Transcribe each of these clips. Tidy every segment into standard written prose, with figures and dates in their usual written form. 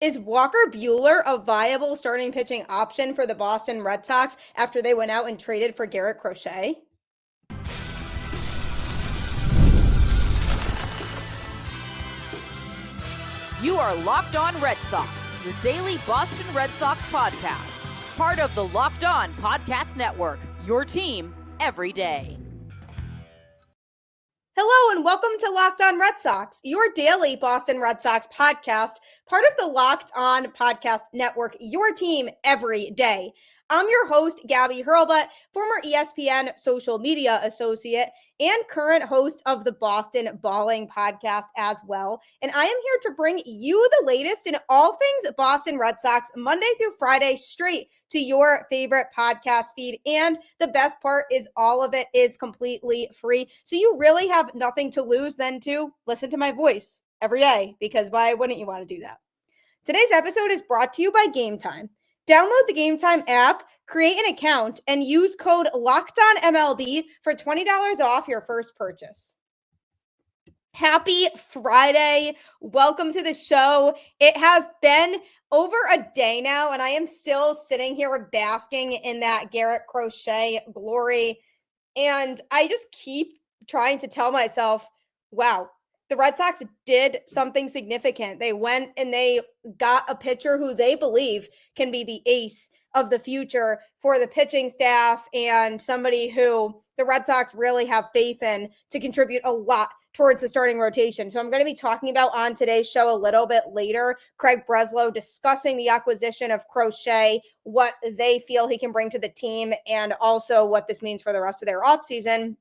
Is Walker Buehler a viable starting pitching option for the Boston Red Sox after they went out and traded for Garrett Crochet? You are Locked On Red Sox, your daily Boston Red Sox podcast. Part of the Locked On Podcast Network, your team every day. Hello and welcome to Locked On Red Sox, your daily Boston Red Sox podcast, part of the Locked On Podcast Network, your team every day. I'm your host, Gabby Hurlbut, former ESPN social media associate and current host of the Boston Balling podcast as well. And I am here to bring you the latest in all things Boston Red Sox Monday through Friday straight to your favorite podcast feed. And the best part is all of it is completely free. So you really have nothing to lose than to listen to my voice every day, because why wouldn't you want to do that? Today's episode is brought to you by Game Time. Download the Game Time app, create an account, and use code LOCKEDONMLB for $20 off your first purchase. Happy Friday. Welcome to the show. It has been over a day now, and I am still sitting here basking in that Garrett Crochet glory. And I just keep trying to tell myself, wow, the Red Sox did something significant. They went and they got a pitcher who they believe can be the ace of the future for the pitching staff and somebody who the Red Sox really have faith in to contribute a lot towards the starting rotation. So I'm going to be talking about on today's show a little bit later, Craig Breslow discussing the acquisition of Crochet, what they feel he can bring to the team, and also what this means for the rest of their offseason.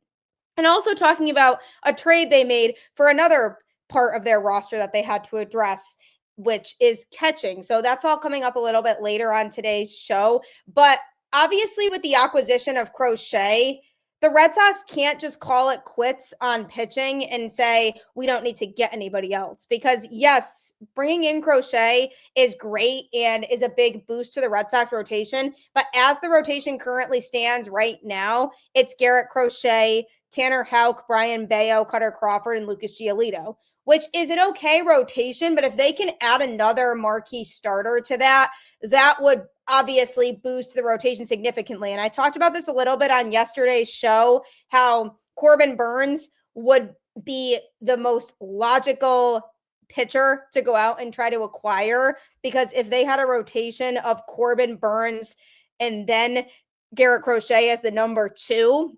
And also talking about a trade they made for another part of their roster that they had to address, which is catching. So that's all coming up a little bit later on today's show. But obviously with the acquisition of Crochet, the Red Sox can't just call it quits on pitching and say, we don't need to get anybody else. Because yes, bringing in Crochet is great and is a big boost to the Red Sox rotation. But as the rotation currently stands right now, it's Garrett Crochet, Tanner Houck, Brian Bayo, Cutter Crawford, and Lucas Giolito, which is an okay rotation. But if they can add another marquee starter to that, that would obviously boost the rotation significantly. And I talked about this a little bit on yesterday's show, how Corbin Burnes would be the most logical pitcher to go out and try to acquire, because if they had a rotation of Corbin Burnes and then Garrett Crochet as the number two,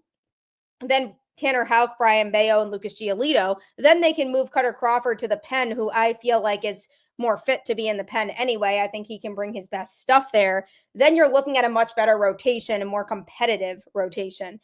then Tanner Houck, Brian Bayo, and Lucas Giolito, then they can move Cutter Crawford to the pen, who I feel like is more fit to be in the pen anyway. I think he can bring his best stuff there. Then you're looking at a much better rotation, a more competitive rotation.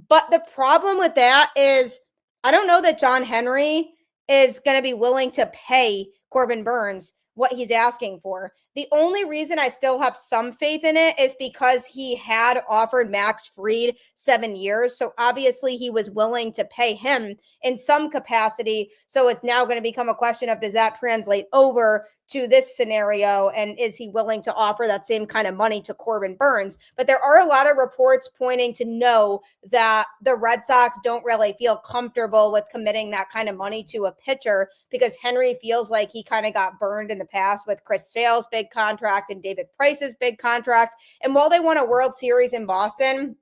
But the problem with that is I don't know that John Henry is going to be willing to pay Corbin Burnes what he's asking for. The only reason I still have some faith in it is because he had offered Max Fried 7 years. So obviously he was willing to pay him in some capacity. So it's now going to become a question of, does that translate over to this scenario? And is he willing to offer that same kind of money to Corbin Burnes? But there are a lot of reports pointing to no, that the Red Sox don't really feel comfortable with committing that kind of money to a pitcher, because Henry feels like he kind of got burned in the past with Chris Sale's big contract and David Price's big contract. And while they won a World Series in Boston,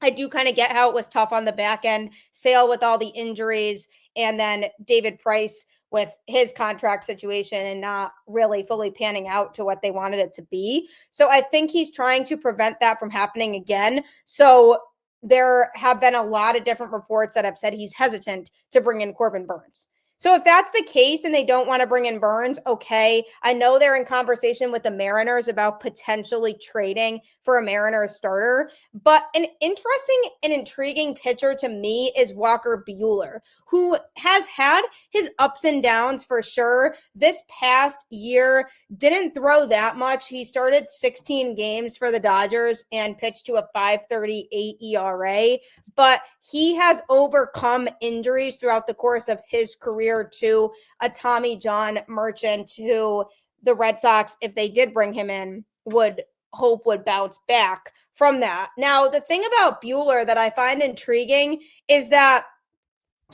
I do kind of get how it was tough on the back end. Sale with all the injuries, and then David Price with his contract situation and not really fully panning out to what they wanted it to be. So I think he's trying to prevent that from happening again. So there have been a lot of different reports that have said he's hesitant to bring in Corbin Burnes. So if that's the case and they don't want to bring in Burnes, okay. I know they're in conversation with the Mariners about potentially trading for a Mariners starter, but an interesting and intriguing pitcher to me is Walker Buehler, who has had his ups and downs for sure. This past year didn't throw that much. He started 16 games for the Dodgers and pitched to a 5.38 ERA, but he has overcome injuries throughout the course of his career to a Tommy John Merchant, who the Red Sox, if they did bring him in, would hope would bounce back from that. Now, the thing about Buehler that I find intriguing is that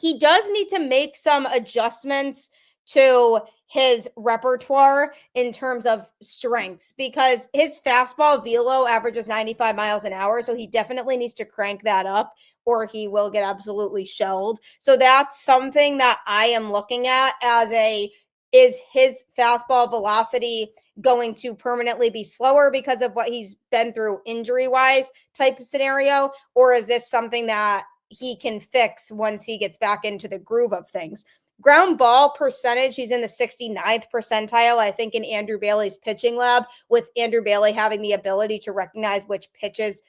he does need to make some adjustments to his repertoire in terms of strengths, because his fastball velo averages 95 miles an hour. So he definitely needs to crank that up or he will get absolutely shelled. So that's something that I am looking at as is his fastball velocity going to permanently be slower because of what he's been through injury wise type of scenario? Or is this something that he can fix once he gets back into the groove of things? Ground ball percentage, he's in the 69th percentile, I think, in Andrew Bailey's pitching lab, with Andrew Bailey having the ability to recognize which pitches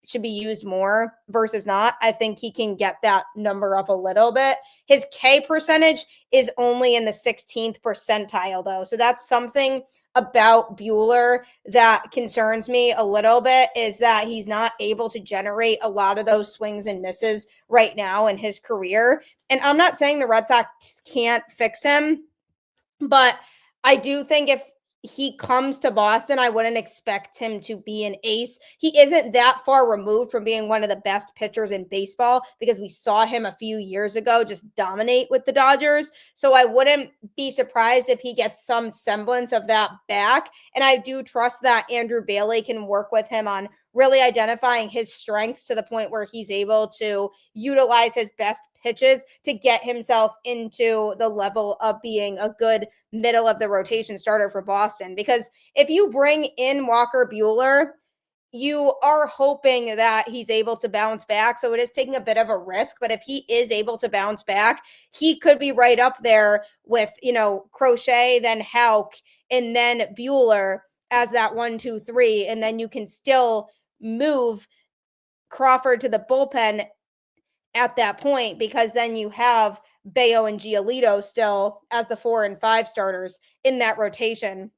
should be used more versus not. I think he can get that number up a little bit. His K percentage is only in the 16th percentile, though. So that's something about Buehler that concerns me a little bit, is that he's not able to generate a lot of those swings and misses right now in his career. And I'm not saying the Red Sox can't fix him, but I do think if he comes to Boston, I wouldn't expect him to be an ace. He isn't that far removed from being one of the best pitchers in baseball, because we saw him a few years ago just dominate with the Dodgers. So I wouldn't be surprised if he gets some semblance of that back. And I do trust that Andrew Bailey can work with him on really identifying his strengths to the point where he's able to utilize his best pitches to get himself into the level of being a good middle of the rotation starter for Boston. Because if you bring in Walker Buehler, you are hoping that he's able to bounce back. So it is taking a bit of a risk, but if he is able to bounce back, he could be right up there with, Crochet, then Houck, and then Buehler as that 1, 2, 3. And then you can still move Crawford to the bullpen at that point, because then you have Bayo and Giolito still as the 4 and 5 starters in that rotation.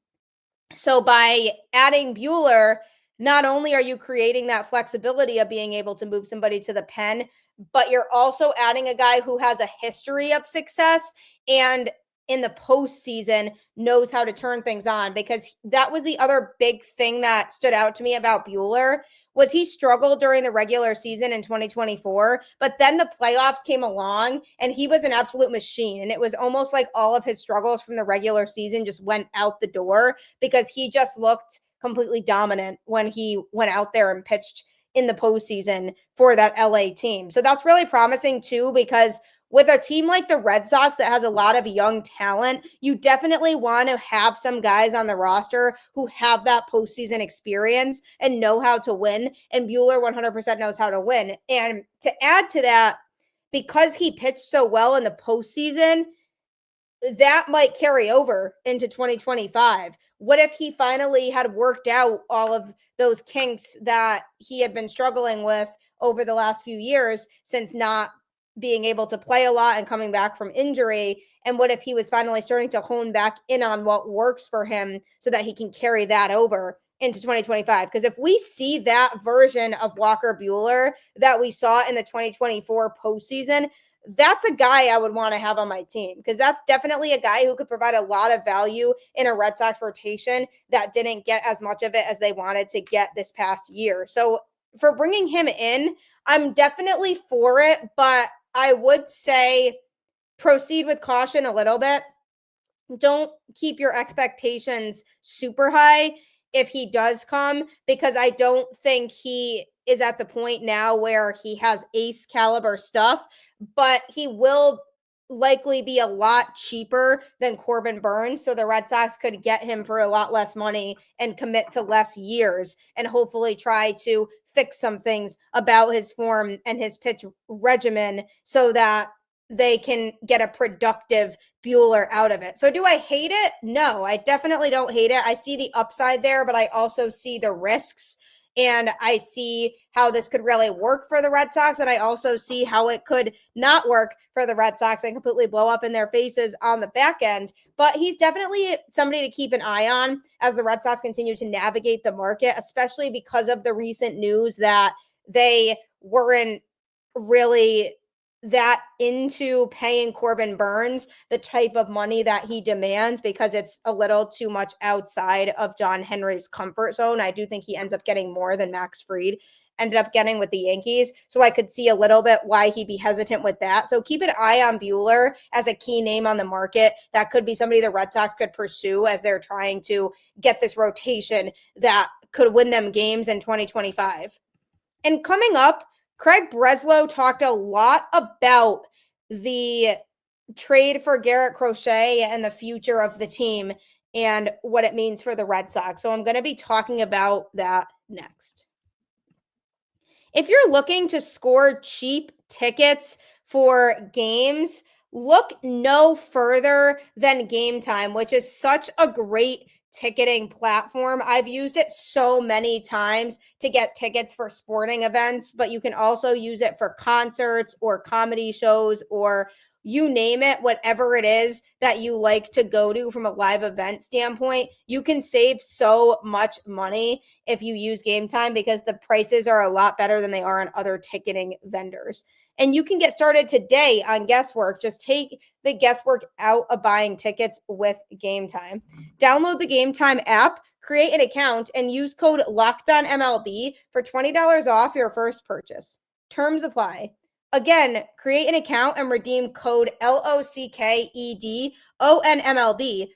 So by adding Buehler, not only are you creating that flexibility of being able to move somebody to the pen, but you're also adding a guy who has a history of success and in the postseason knows how to turn things on. Because that was the other big thing that stood out to me about Buehler, was he struggled during the regular season in 2024, but then the playoffs came along and he was an absolute machine. And it was almost like all of his struggles from the regular season just went out the door, because he just looked completely dominant when he went out there and pitched in the postseason for that LA team. So that's really promising too, because with a team like the Red Sox that has a lot of young talent, you definitely want to have some guys on the roster who have that postseason experience and know how to win. And Buehler 100% knows how to win. And to add to that, because he pitched so well in the postseason, that might carry over into 2025. What if he finally had worked out all of those kinks that he had been struggling with over the last few years, since not being able to play a lot and coming back from injury? And what if he was finally starting to hone back in on what works for him so that he can carry that over into 2025? Because if we see that version of Walker Buehler that we saw in the 2024 postseason, that's a guy I would want to have on my team, because that's definitely a guy who could provide a lot of value in a Red Sox rotation that didn't get as much of it as they wanted to get this past year. So for bringing him in, I'm definitely for it, but I would say proceed with caution a little bit. Don't keep your expectations super high if he does come, because I don't think he is at the point now where he has ace caliber stuff, but he will likely be a lot cheaper than Corbin Burnes. So the Red Sox could get him for a lot less money and commit to less years and hopefully try to fix some things about his form and his pitch regimen so that they can get a productive Buehler out of it. So do I hate it? No, I definitely don't hate it. I see the upside there, but I also see the risks, and I see how this could really work for the Red Sox. And I also see how it could not work for the Red Sox and completely blow up in their faces on the back end. But he's definitely somebody to keep an eye on as the Red Sox continue to navigate the market, especially because of the recent news that they weren't really that into paying Corbin Burnes the type of money that he demands, because it's a little too much outside of John Henry's comfort zone. I do think he ends up getting more than Max Fried ended up getting with the Yankees. So I could see a little bit why he'd be hesitant with that. So keep an eye on Buehler as a key name on the market. That could be somebody the Red Sox could pursue as they're trying to get this rotation that could win them games in 2025. And coming up, Craig Breslow talked a lot about the trade for Garrett Crochet and the future of the team and what it means for the Red Sox. So I'm going to be talking about that next. If you're looking to score cheap tickets for games, look no further than Game Time, which is such a great ticketing platform. I've used it so many times to get tickets for sporting events, but you can also use it for concerts or comedy shows or you name it, whatever it is that you like to go to from a live event standpoint. You can save so much money if you use Game Time because the prices are a lot better than they are on other ticketing vendors. And you can get started today on guesswork. Just take the guesswork out of buying tickets with Game Time. Download the Game Time app, create an account, and use code LOCKEDONMLB for $20 off your first purchase. Terms apply. Again, create an account and redeem code LOCKEDONMLB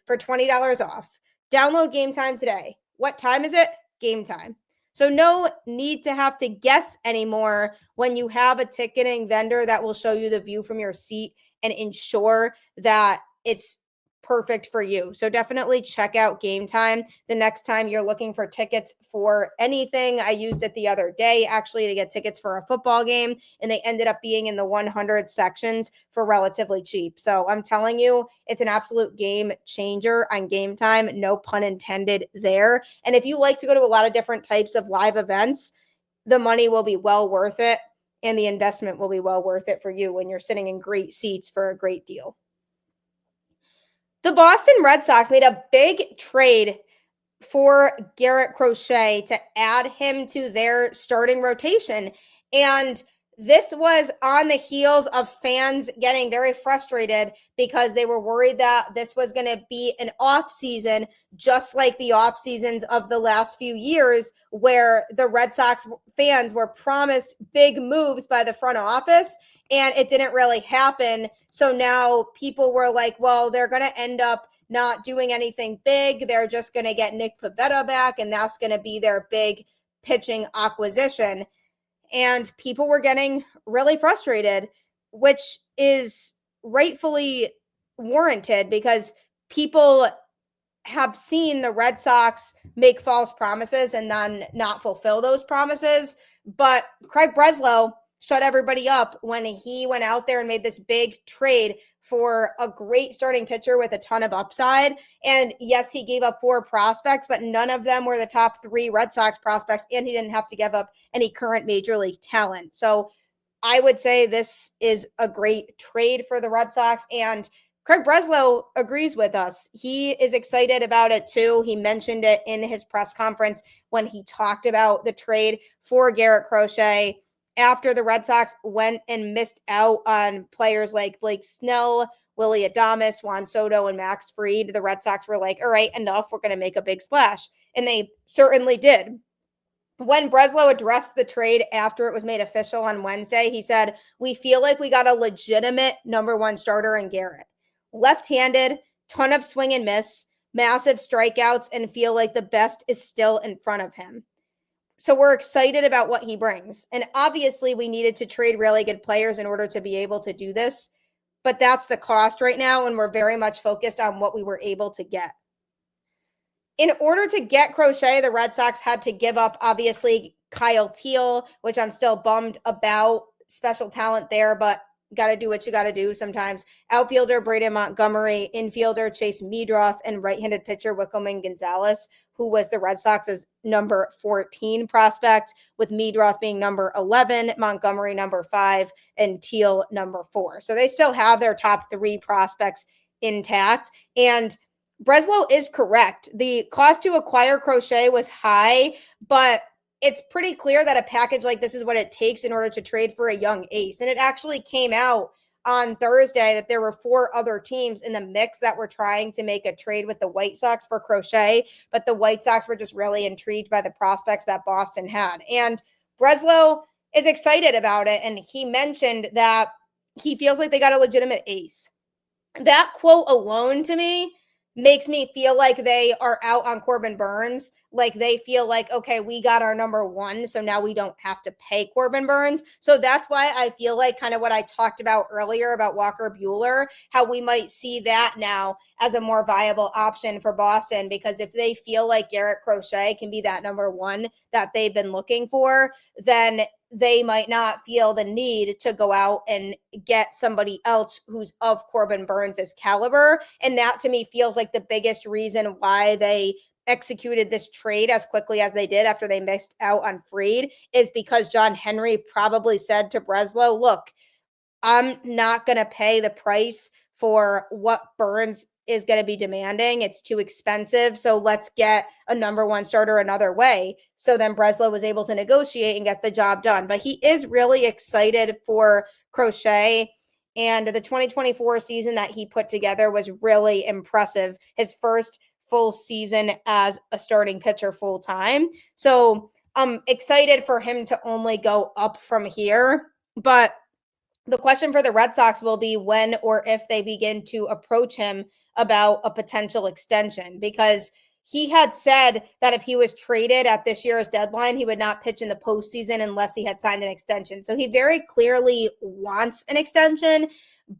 for $20 off. Download Game Time today. What time is it? Game Time. So no need to have to guess anymore when you have a ticketing vendor that will show you the view from your seat and ensure that it's perfect for you. So definitely check out Game Time the next time you're looking for tickets for anything. I used it the other day actually to get tickets for a football game, and they ended up being in the 100 sections for relatively cheap. So I'm telling you, it's an absolute game changer on Game Time. No pun intended there. And if you like to go to a lot of different types of live events, the money will be well worth it, and the investment will be well worth it for you when you're sitting in great seats for a great deal. The Boston Red Sox made a big trade for Garrett Crochet to add him to their starting rotation. And this was on the heels of fans getting very frustrated because they were worried that this was going to be an off season, just like the off seasons of the last few years, where the Red Sox fans were promised big moves by the front office and it didn't really happen. So now people were like, well, they're going to end up not doing anything big. They're just going to get Nick Pivetta back, and that's going to be their big pitching acquisition. And people were getting really frustrated, which is rightfully warranted because people have seen the Red Sox make false promises and then not fulfill those promises. But Craig Breslow shut everybody up when he went out there and made this big trade for a great starting pitcher with a ton of upside. And yes, he gave up 4 prospects, but none of them were the top 3 Red Sox prospects, and he didn't have to give up any current major league talent. So I would say this is a great trade for the Red Sox, and Craig Breslow agrees with us. He is excited about it too. He mentioned it in his press conference when he talked about the trade for Garrett Crochet after the Red Sox went and missed out on players like Blake Snell, Willy Adames, Juan Soto, and Max Fried. The Red Sox were like, all right, enough. We're going to make a big splash. And they certainly did. When Breslow addressed the trade after it was made official on Wednesday, he said, we feel like we got a legitimate number 1 starter in Garrett. Left-handed, ton of swing and miss, massive strikeouts, and feel like the best is still in front of him. So we're excited about what he brings. And obviously we needed to trade really good players in order to be able to do this. But that's the cost right now, and we're very much focused on what we were able to get. In order to get Crochet, the Red Sox had to give up, obviously, Kyle Teal, which I'm still bummed about. Special talent there, but got to do what you got to do sometimes. Outfielder Braden Montgomery, infielder Chase Meadroth, and right-handed pitcher Wickelman Gonzalez, who was the Red Sox's number 14 prospect, with Meadroth being number 11, Montgomery number 5, and Teal number 4. So they still have their top 3 prospects intact. And Breslow is correct. The cost to acquire Crochet was high, but it's pretty clear that a package like this is what it takes in order to trade for a young ace. And it actually came out on Thursday that there were 4 other teams in the mix that were trying to make a trade with the White Sox for Crochet, but the White Sox were just really intrigued by the prospects that Boston had. And Breslow is excited about it, and he mentioned that he feels like they got a legitimate ace. That quote alone to me makes me feel like they are out on Corbin Burnes. Like they feel like, okay, we got our number 1, so now we don't have to pay Corbin Burnes. So that's why I feel like kind of what I talked about earlier about Walker Buehler, how we might see that now as a more viable option for Boston, because if they feel like Garrett Crochet can be that number 1 that they've been looking for, then they might not feel the need to go out and get somebody else who's of Corbin Burnes' caliber. And that to me feels like the biggest reason why they executed this trade as quickly as they did after they missed out on Fried, is because John Henry probably said to Breslow, look, I'm not going to pay the price for what Burnes is going to be demanding. It's too expensive. So let's get a number 1 starter another way. So then Breslow was able to negotiate and get the job done. But he is really excited for Crochet. And the 2024 season that he put together was really impressive. His first full season as a starting pitcher full time. So I'm excited for him to only go up from here. But the question for the Red Sox will be when or if they begin to approach him about a potential extension, because he had said that if he was traded at this year's deadline, he would not pitch in the postseason unless he had signed an extension. So he very clearly wants an extension,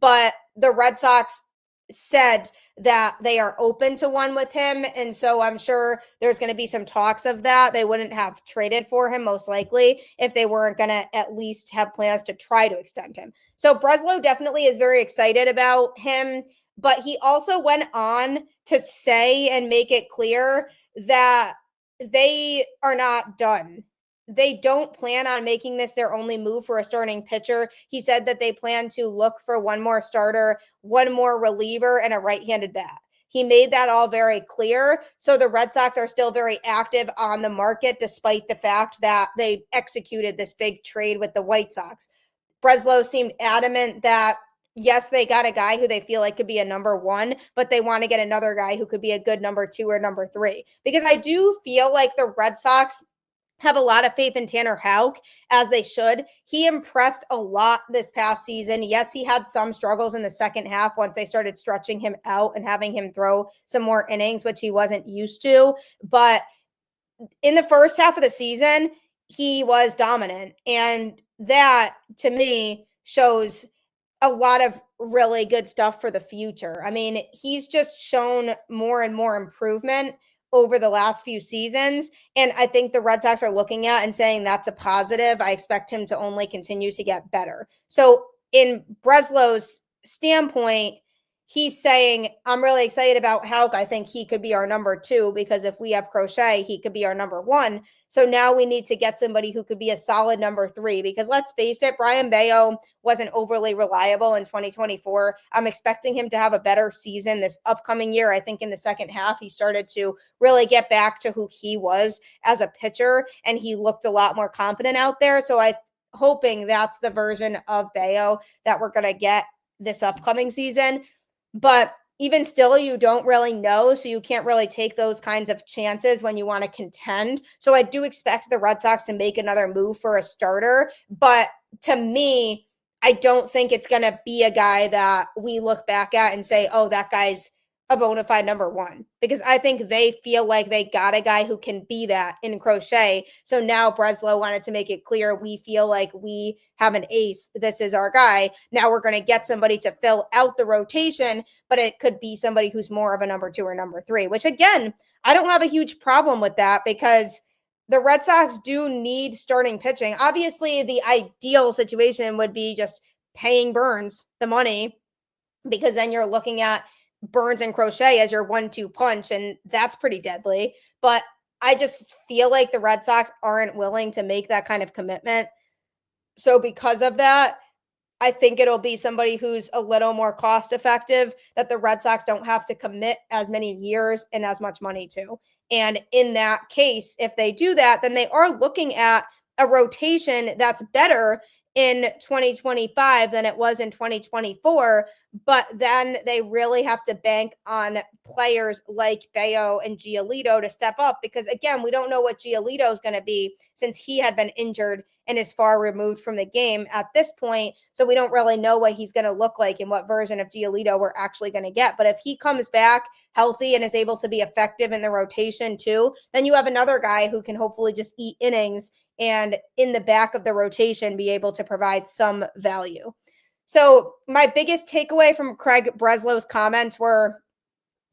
but the Red Sox said that they are open to one with him. And so I'm sure there's going to be some talks of that. They wouldn't have traded for him most likely if they weren't going to at least have plans to try to extend him. So Breslow definitely is very excited about him, but he also went on to say and make it clear that they are not done. They don't plan on making this their only move for a starting pitcher. He said that they plan to look for one more starter, one more reliever, and a right-handed bat. He made that all very clear. So the Red Sox are still very active on the market, despite the fact that they executed this big trade with the White Sox. Breslow seemed adamant that, yes, they got a guy who they feel like could be a number 1, but they want to get another guy who could be a good number 2 or number 3. Because I do feel like the Red Sox have a lot of faith in Tanner Houck, as they should. He impressed a lot this past season. Yes, he had some struggles in the second half once they started stretching him out and having him throw some more innings, which he wasn't used to. But in the first half of the season, he was dominant. And that, to me, shows a lot of really good stuff for the future. I mean, he's just shown more and more improvement over the last few seasons. And I think the Red Sox are looking at and saying that's a positive. I expect him to only continue to get better. So in Breslow's standpoint, he's saying, I'm really excited about Houck. I think he could be our number 2, because if we have Crochet, he could be our number 1. So now we need to get somebody who could be a solid number 3, because let's face it, Brayan Bello wasn't overly reliable in 2024. I'm expecting him to have a better season this upcoming year. I think in the second half, he started to really get back to who he was as a pitcher, and he looked a lot more confident out there. So I'm hoping that's the version of Bello that we're going to get this upcoming season. But even still, you don't really know, so you can't really take those kinds of chances when you want to contend. So I do expect the Red Sox to make another move for a starter. But to me, I don't think it's going to be a guy that we look back at and say, oh, that guy's a bona fide number 1, because I think they feel like they got a guy who can be that in Crochet. So now Breslow wanted to make it clear, we feel like we have an ace. This is our guy. Now we're going to get somebody to fill out the rotation, but it could be somebody who's more of a number 2 or number 3, which again, I don't have a huge problem with that, because the Red Sox do need starting pitching. Obviously, the ideal situation would be just paying Burnes the money, because then you're looking at Burnes and Crochet as your 1-2 punch, and that's pretty deadly. But I just feel like the Red Sox aren't willing to make that kind of commitment. So because of that, I think it'll be somebody who's a little more cost effective, that the Red Sox don't have to commit as many years and as much money to. And in that case, if they do that, then they are looking at a rotation that's better in 2025 than it was in 2024. But then they really have to bank on players like Bayo and Giolito to step up because, again, we don't know what Giolito is going to be since he had been injured and is far removed from the game at this point. So we don't really know what he's going to look like and what version of Giolito we're actually going to get. But if he comes back healthy and is able to be effective in the rotation too, then you have another guy who can hopefully just eat innings and in the back of the rotation be able to provide some value. So my biggest takeaway from Craig Breslow's comments were,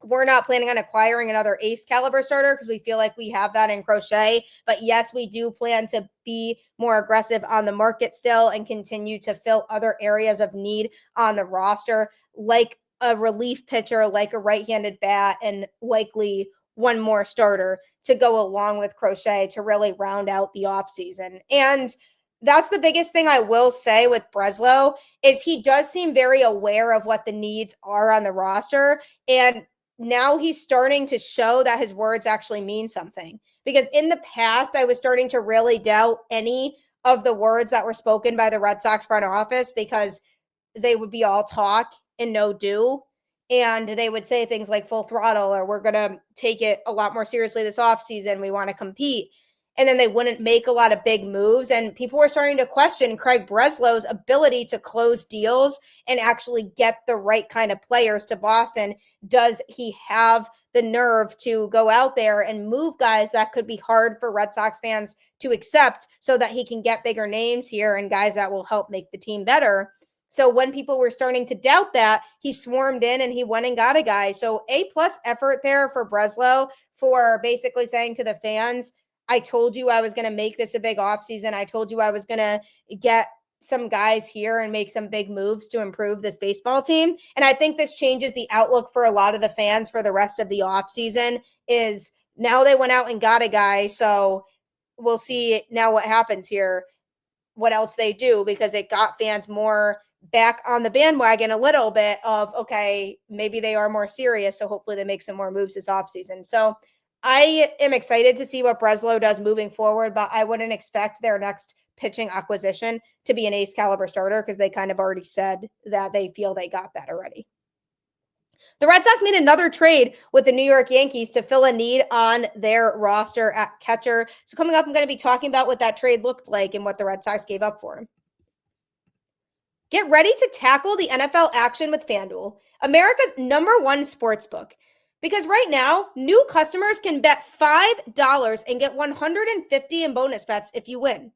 we're not planning on acquiring another ace caliber starter because we feel like we have that in Crochet. But yes, we do plan to be more aggressive on the market still and continue to fill other areas of need on the roster, like a relief pitcher, like a right-handed bat, and likely one more starter to go along with Crochet to really round out the offseason. And that's the biggest thing I will say with Breslow is he does seem very aware of what the needs are on the roster. And now he's starting to show that his words actually mean something. Because in the past, I was starting to really doubt any of the words that were spoken by the Red Sox front office because they would be all talk and no do. And they would say things like full throttle or we're going to take it a lot more seriously this offseason. We want to compete. And then they wouldn't make a lot of big moves. And people were starting to question Craig Breslow's ability to close deals and actually get the right kind of players to Boston. Does he have the nerve to go out there and move guys that could be hard for Red Sox fans to accept so that he can get bigger names here and guys that will help make the team better? So when people were starting to doubt that, he swarmed in and he went and got a guy. So A+ effort there for Breslow for basically saying to the fans, I told you I was going to make this a big offseason. I told you I was going to get some guys here and make some big moves to improve this baseball team. And I think this changes the outlook for a lot of the fans for the rest of the offseason is now they went out and got a guy. So we'll see now what happens here, what else they do, because it got fans more back on the bandwagon a little bit of, okay, maybe they are more serious. So hopefully they make some more moves this offseason. So I am excited to see what Breslow does moving forward, but I wouldn't expect their next pitching acquisition to be an ace caliber starter because they kind of already said that they feel they got that already. The Red Sox made another trade with the New York Yankees to fill a need on their roster at catcher. So coming up, I'm going to be talking about what that trade looked like and what the Red Sox gave up for him. Get ready to tackle the NFL action with FanDuel, America's #1 sports book. Because right now, new customers can bet $5 and get $150 in bonus bets if you win.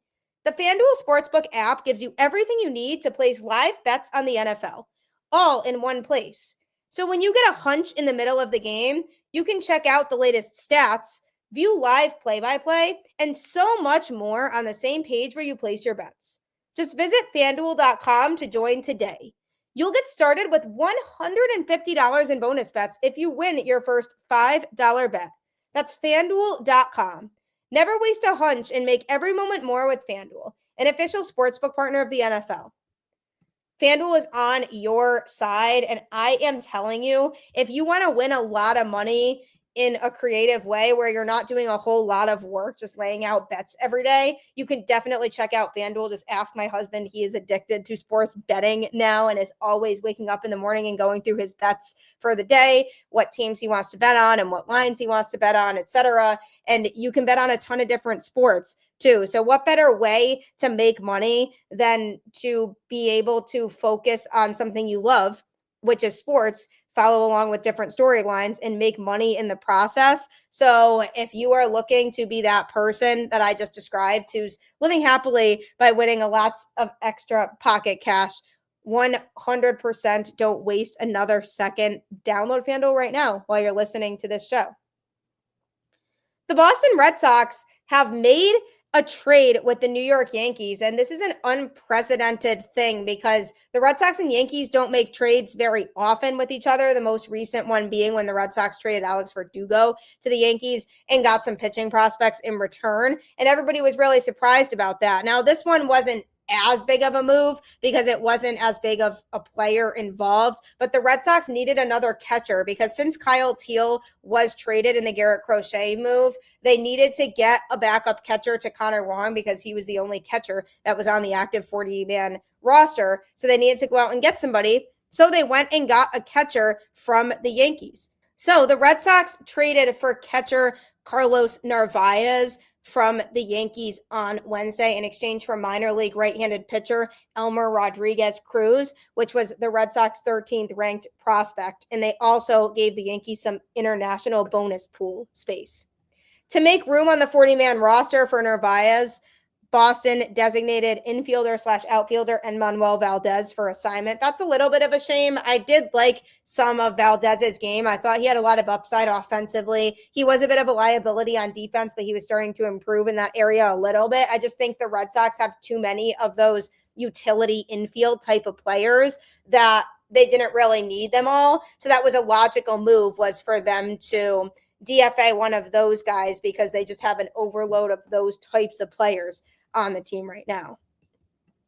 The FanDuel Sportsbook app gives you everything you need to place live bets on the NFL, all in one place. So when you get a hunch in the middle of the game, you can check out the latest stats, view live play-by-play, and so much more on the same page where you place your bets. Just visit FanDuel.com to join today. You'll get started with $150 in bonus bets if you win your first $5 bet. That's FanDuel.com. Never waste a hunch and make every moment more with FanDuel, an official sportsbook partner of the NFL. FanDuel is on your side, and I am telling you, if you want to win a lot of money in a creative way where you're not doing a whole lot of work, just laying out bets every day, you can definitely check out FanDuel. Just ask my husband. He is addicted to sports betting now and is always waking up in the morning and going through his bets for the day, what teams he wants to bet on and what lines he wants to bet on, etc. And you can bet on a ton of different sports too. So what better way to make money than to be able to focus on something you love, which is sports, follow along with different storylines and make money in the process. So if you are looking to be that person that I just described who's living happily by winning a lots of extra pocket cash, 100% don't waste another second. Download FanDuel right now while you're listening to this show. The Boston Red Sox have made a trade with the New York Yankees, and this is an unprecedented thing because the Red Sox and Yankees don't make trades very often with each other, the most recent one being when the Red Sox traded Alex Verdugo to the Yankees and got some pitching prospects in return, and everybody was really surprised about that. Now, this one wasn't as big of a move because it wasn't as big of a player involved. But the Red Sox needed another catcher because since Kyle Teal was traded in the Garrett Crochet move, they needed to get a backup catcher to Connor Wong because he was the only catcher that was on the active 40-man roster. So they needed to go out and get somebody. So they went and got a catcher from the Yankees. So the Red Sox traded for catcher Carlos Narvaez from the Yankees on Wednesday in exchange for minor league right-handed pitcher Elmer Rodriguez-Cruz, which was the Red Sox 13th ranked prospect. And they also gave the Yankees some international bonus pool space. To make room on the 40-man roster for Narvaez, Boston designated infielder/outfielder and Manuel Valdez for assignment. That's a little bit of a shame. I did like some of Valdez's game. I thought he had a lot of upside offensively. He was a bit of a liability on defense, but he was starting to improve in that area a little bit. I just think the Red Sox have too many of those utility infield type of players that they didn't really need them all. So that was a logical move, was for them to DFA one of those guys because they just have an overload of those types of players on the team right now.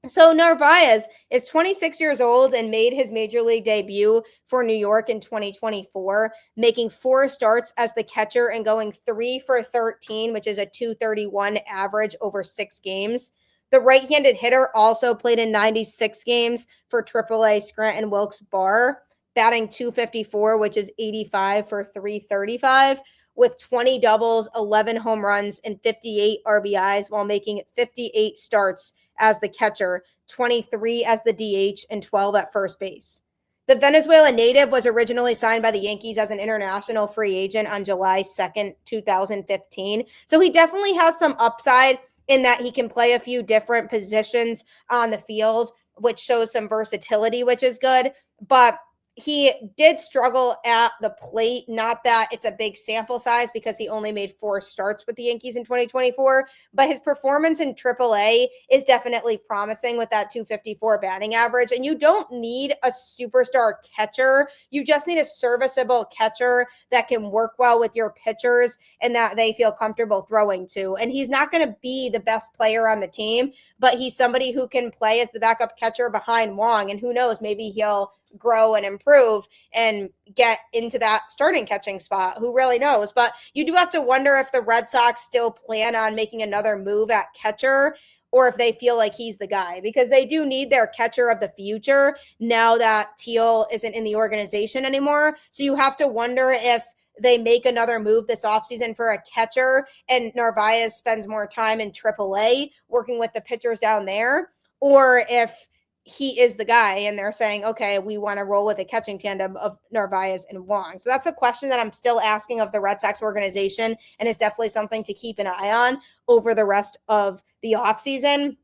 So Narvaez is 26 years old and made his major league debut for New York in 2024, making 4 starts as the catcher and going 3 for 13, which is a .231 average over 6 games. The right-handed hitter also played in 96 games for AAA Scranton Wilkes-Barre, batting .254, which is 85 for .335. With 20 doubles, 11 home runs, and 58 RBIs while making 58 starts as the catcher, 23 as the DH, and 12 at first base. The Venezuelan native was originally signed by the Yankees as an international free agent on July 2nd, 2015. So he definitely has some upside in that he can play a few different positions on the field, which shows some versatility, which is good. But he did struggle at the plate. Not that it's a big sample size because he only made 4 starts with the Yankees in 2024, but his performance in AAA is definitely promising with that .254 batting average. And you don't need a superstar catcher. You just need a serviceable catcher that can work well with your pitchers and that they feel comfortable throwing to. And he's not going to be the best player on the team, but he's somebody who can play as the backup catcher behind Wong. And who knows, maybe he'll grow and improve and get into that starting catching spot. Who really knows? But you do have to wonder if the Red Sox still plan on making another move at catcher or if they feel like he's the guy, because they do need their catcher of the future now that Teal isn't in the organization anymore. So you have to wonder if they make another move this offseason for a catcher and Narvaez spends more time in AAA working with the pitchers down there, or if he is the guy and they're saying, okay, we want to roll with a catching tandem of Narvaez and Wong. So that's a question that I'm still asking of the Red Sox organization, and it's definitely something to keep an eye on over the rest of the offseason,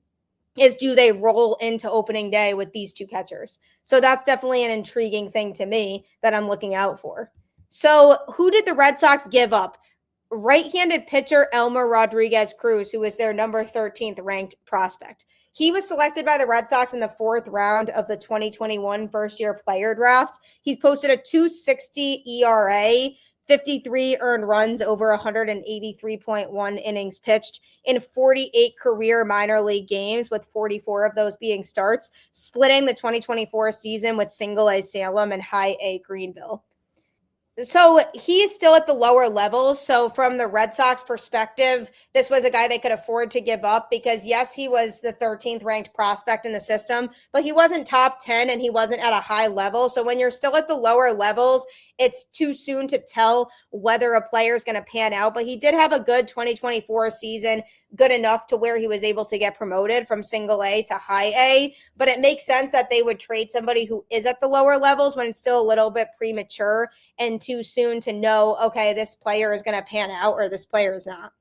is do they roll into opening day with these 2 catchers? So that's definitely an intriguing thing to me that I'm looking out for. So who did the Red Sox give up? Right-handed pitcher Elmer Rodriguez-Cruz, who was their number 13th ranked prospect. He was selected by the Red Sox in the 4th round of the 2021 first-year player draft. He's posted a .260 ERA, 53 earned runs over 183.1 innings pitched in 48 career minor league games, with 44 of those being starts, splitting the 2024 season with single-A Salem and high-A Greenville. So he's still at the lower levels. So from the Red Sox perspective, this was a guy they could afford to give up because, yes, he was the 13th ranked prospect in the system, but he wasn't top 10 and he wasn't at a high level. So when you're still at the lower levels, it's too soon to tell whether a player is going to pan out. But he did have a good 2024 season, good enough to where he was able to get promoted from single A to high A. But it makes sense that they would trade somebody who is at the lower levels when it's still a little bit premature and too soon to know, okay, this player is going to pan out or this player is not.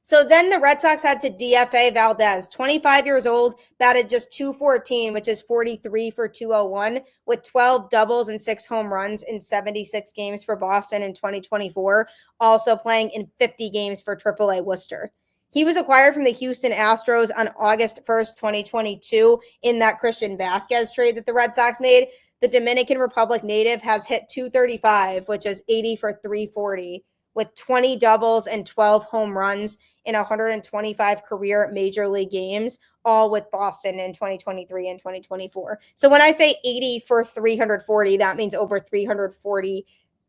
So then the Red Sox had to DFA Valdez, 25 years old, batted just .214, which is 43 for .201, with 12 doubles and 6 home runs in 76 games for Boston in 2024, also playing in 50 games for AAA Worcester. He was acquired from the Houston Astros on August 1st, 2022, in that Christian Vasquez trade that the Red Sox made. The Dominican Republic native has hit .235, which is 80 for .340, with 20 doubles and 12 home runs in 125 career major league games, all with Boston in 2023 and 2024. So when I say 80 for 340, that means over 340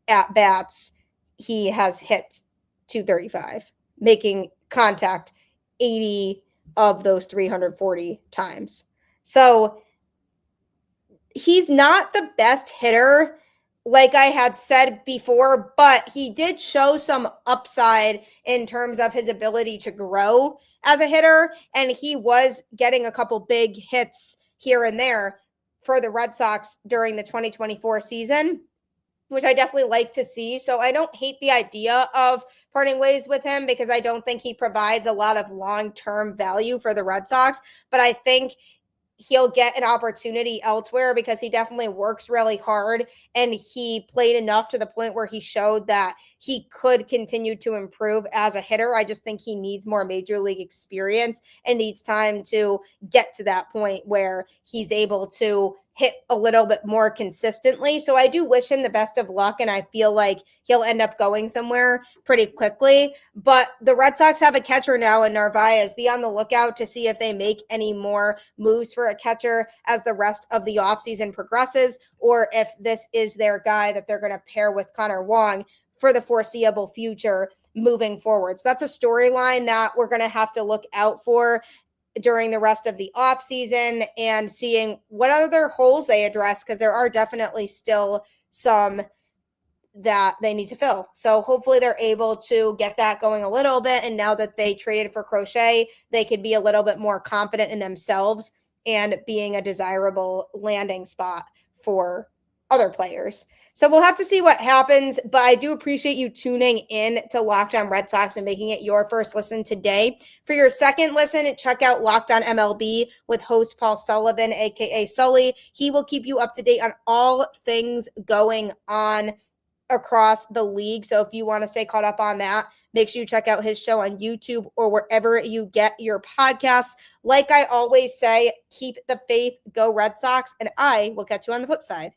at bats he has hit 235, making contact 80 of those 340 times. So he's not the best hitter, like I had said before, but he did show some upside in terms of his ability to grow as a hitter, and he was getting a couple big hits here and there for the Red Sox during the 2024 season, which I definitely like to see. So I don't hate the idea of parting ways with him because I don't think he provides a lot of long-term value for the Red Sox, but I think he'll get an opportunity elsewhere because he definitely works really hard and he played enough to the point where he showed that he could continue to improve as a hitter. I just think he needs more major league experience and needs time to get to that point where he's able to hit a little bit more consistently. So I do wish him the best of luck, and I feel like he'll end up going somewhere pretty quickly. But the Red Sox have a catcher now in Narvaez. Be on the lookout to see if they make any more moves for a catcher as the rest of the offseason progresses, or if this is their guy that they're going to pair with Connor Wong for the foreseeable future moving forward. So that's a storyline that we're going to have to look out for during the rest of the offseason and seeing what other holes they address, because there are definitely still some that they need to fill. So hopefully they're able to get that going a little bit. And now that they traded for Crochet, they could be a little bit more confident in themselves and being a desirable landing spot for other players. So we'll have to see what happens, but I do appreciate you tuning in to Locked On Red Sox and making it your first listen today. For your second listen, check out Locked On MLB with host Paul Sullivan, aka Sully. He will keep you up to date on all things going on across the league. So if you want to stay caught up on that, make sure you check out his show on YouTube or wherever you get your podcasts. Like I always say, keep the faith, go Red Sox, and I will catch you on the flip side.